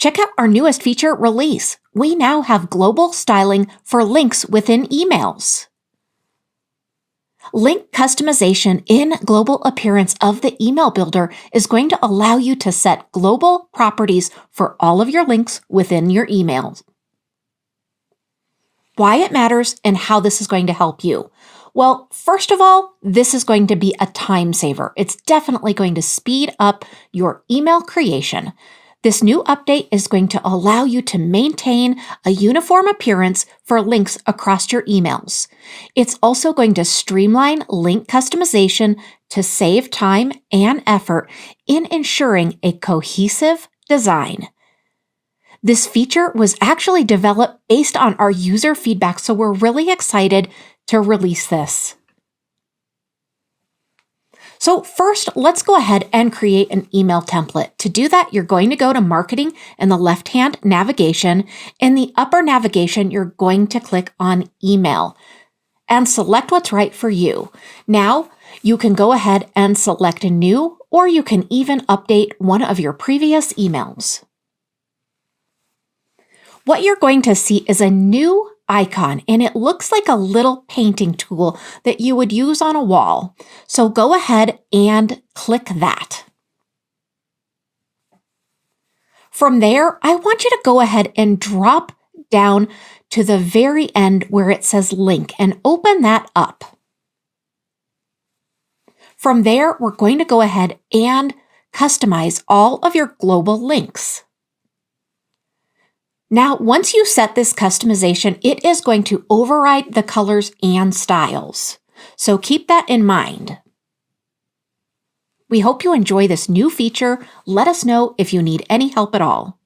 Check out our newest feature release. We now have global styling for links within emails. Link customization in Global Appearance of the Email Builder is going to allow you to set global properties for all of your links within your emails. Why it matters and how this is going to help you. Well, first of all, this is going to be a time saver. It's definitely going to speed up your email creation. This new update is going to allow you to maintain a uniform appearance for links across your emails. It's also going to streamline link customization to save time and effort in ensuring a cohesive design. This feature was actually developed based on our user feedback, so we're really excited to release this. So first, let's go ahead and create an email template. To do that, you're going to go to Marketing in the left-hand navigation. In the upper navigation, you're going to click on Email and select what's right for you. Now, you can go ahead and select a new, or you can even update one of your previous emails. What you're going to see is a new icon, and it looks like a little painting tool that you would use on a wall. So go ahead and click that. From there, I want you to go ahead and drop down to the very end where it says link and open that up. From there, we're going to go ahead and customize all of your global links. Now, once you set this customization, it is going to override the colors and styles. So keep that in mind. We hope you enjoy this new feature. Let us know if you need any help at all.